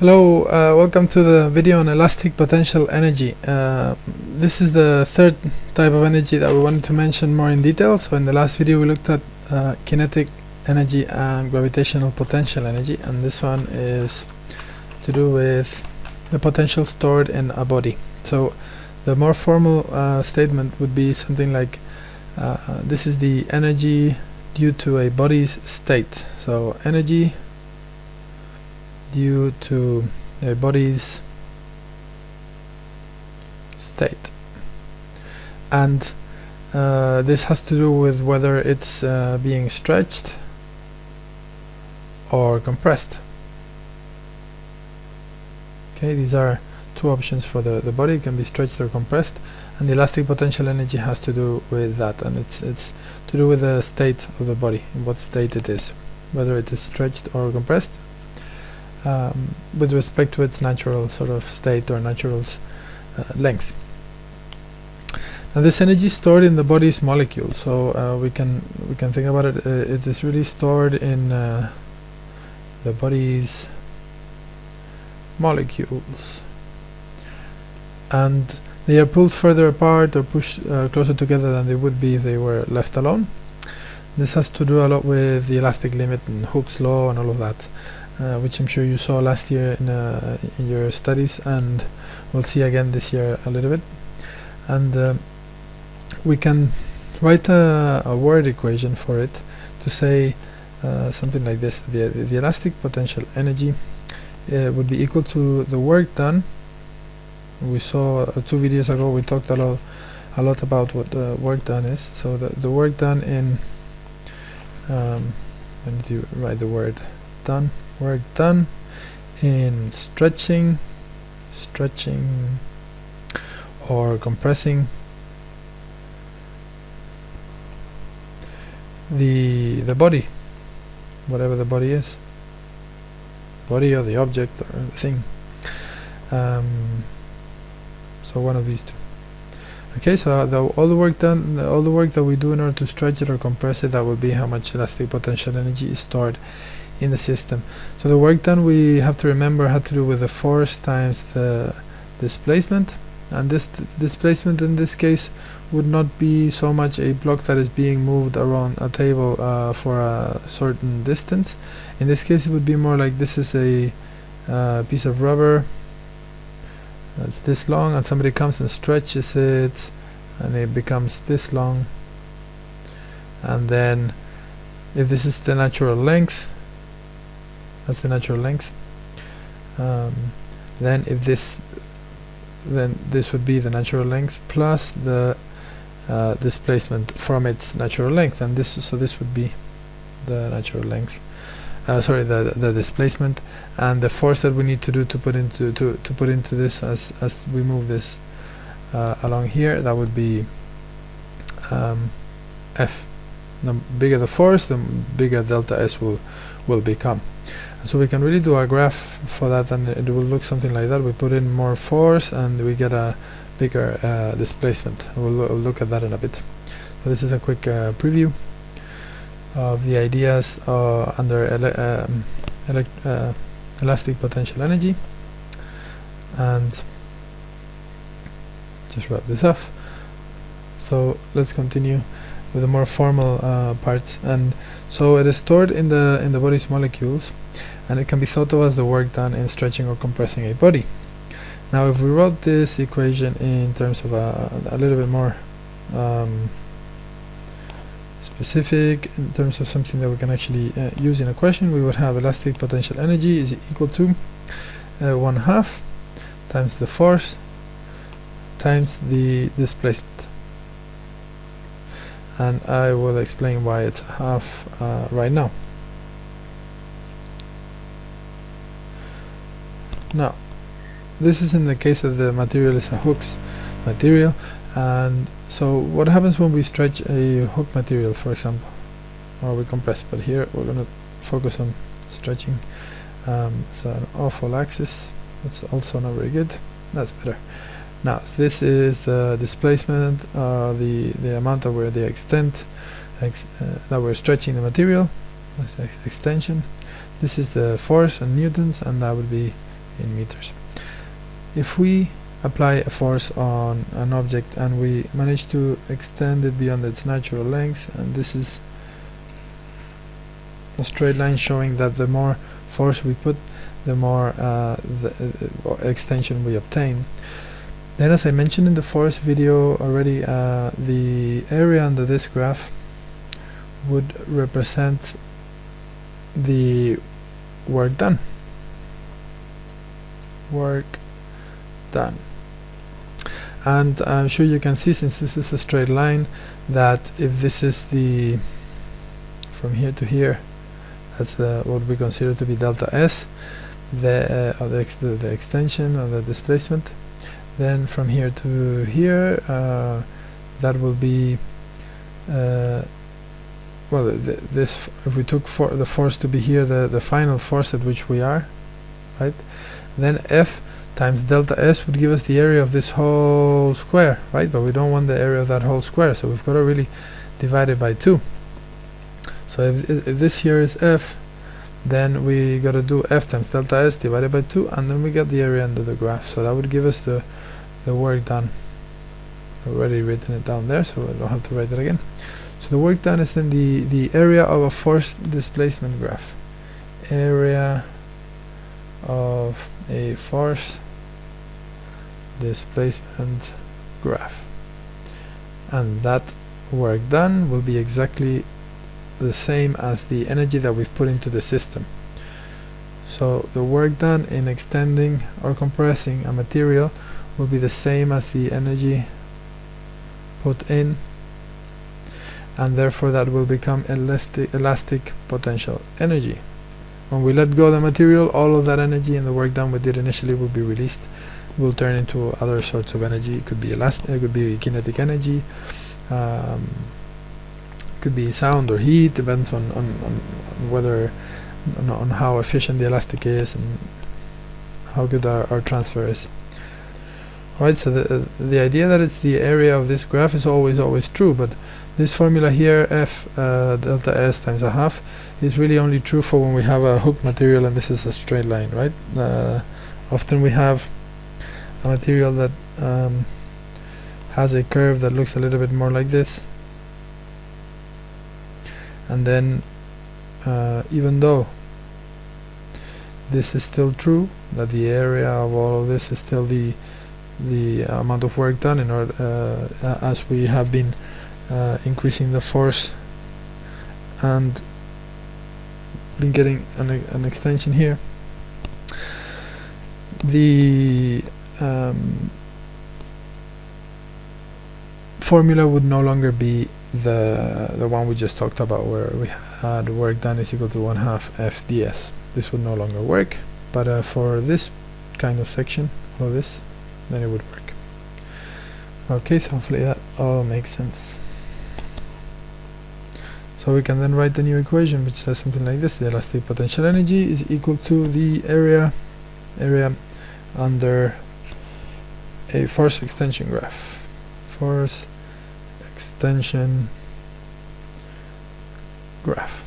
Hello, welcome to the video on elastic potential energy. This is the third type of energy that we wanted to mention more in detail. So in the last video we looked at kinetic energy and gravitational potential energy, and this one is to do with the potential stored in a body. So the more formal statement would be something like this is the energy due to a body's state. So energy due to a body's state, and this has to do with whether it's being stretched or compressed. Okay, these are two options for the body. It can be stretched or compressed, and the elastic potential energy has to do with that, and it's to do with the state of the body, in what state it is, whether it is stretched or compressed, with respect to its natural sort of state or natural length. Now this energy is stored in the body's molecules, so we can think about it. It is really stored in the body's molecules, and they are pulled further apart or pushed closer together than they would be if they were left alone. This has to do a lot with the elastic limit and Hooke's law and all of that, which I'm sure you saw last year in your studies, and we'll see again this year a little bit. And we can write a word equation for it to say something like this: the elastic potential energy would be equal to the work done. We saw 2 videos ago, we talked a lot about what work done is. So the work done in I need to write the word done. Work done in stretching or compressing the body, whatever the body is, the body or the object or the thing. So one of these two. Okay, so all the work done, all the work that we do in order to stretch it or compress it, that will be how much elastic potential energy is stored in the system. So the work done, we have to remember, had to do with the force times the displacement, and this displacement in this case would not be so much a block that is being moved around a table for a certain distance. In this case it would be more like this is a piece of rubber that's this long, and somebody comes and stretches it and it becomes this long, and then if this is the natural length, that's the natural length, then this would be the natural length plus the displacement from its natural length, and this would be the natural length, the displacement, and the force that we need to do to put into this as we move this along here, that would be F. The bigger the force, the bigger delta S will become. So we can really do a graph for that, and it will look something like that. We put in more force and we get a bigger displacement. We'll look at that in a bit. So this is a quick preview of the ideas under elastic potential energy, and just wrap this off. So let's continue with the more formal parts. And so it is stored in the body's molecules, and it can be thought of as the work done in stretching or compressing a body. Now if we wrote this equation in terms of a little bit more specific, in terms of something that we can actually use in a question, we would have elastic potential energy is equal to 1/2 times the force times the displacement, and I will explain why it's half right now. Now this is in the case that the material is a Hooke's material, and so what happens when we stretch a Hooke material, for example, or we compress, but here we're going to focus on stretching. So an awful axis, that's also not very good, that's better. Now this is the displacement, the amount of the extent that we're stretching the material, that's extension. This is the force in newtons, and that would be in meters. If we apply a force on an object and we manage to extend it beyond its natural length, and this is a straight line showing that the more force we put, the more extension we obtain. Then, as I mentioned in the force video already, the area under this graph would represent the work done. And I'm sure you can see, since this is a straight line, that if this is the from here to here, that's what we consider to be delta S, the extension or the displacement. Then from here to here, that will be well, this, if we took the force to be here, the final force at which we are, right, then F times delta S would give us the area of this whole square, right? But we don't want the area of that whole square, so we've got to really divide it by 2. So if this here is F, then we got to do F times delta S divided by 2, and then we get the area under the graph. So that would give us the work done. I've already written it down there, so I don't have to write it again. So the work done is then the area of a force displacement graph. Area of a force displacement graph. And that work done will be exactly the same as the energy that we've put into the system. So the work done in extending or compressing a material will be the same as the energy put in, and therefore that will become elastic potential energy. When we let go of the material, all of that energy and the work done we did initially will be released, will turn into other sorts of energy. It could be elastic, it could be kinetic energy, could be sound or heat, depends on whether on how efficient the elastic is and how good our transfer is. Alright, so the idea that it's the area of this graph is always true, but this formula here, F delta S times a half, is really only true for when we have a hook material and this is a straight line, right? Often we have a material that has a curve that looks a little bit more like this, and then even though this is still true, that the area of all of this is still the amount of work done in order as we have been increasing the force and been getting an extension here, the formula would no longer be the one we just talked about, where we had work done is equal to 1/2 F ds. This would no longer work, but for this kind of section, or this, then it would work. Okay, so hopefully that all makes sense. So we can then write the new equation, which says something like this: the elastic potential energy is equal to the area under a force extension graph. Force extension graph.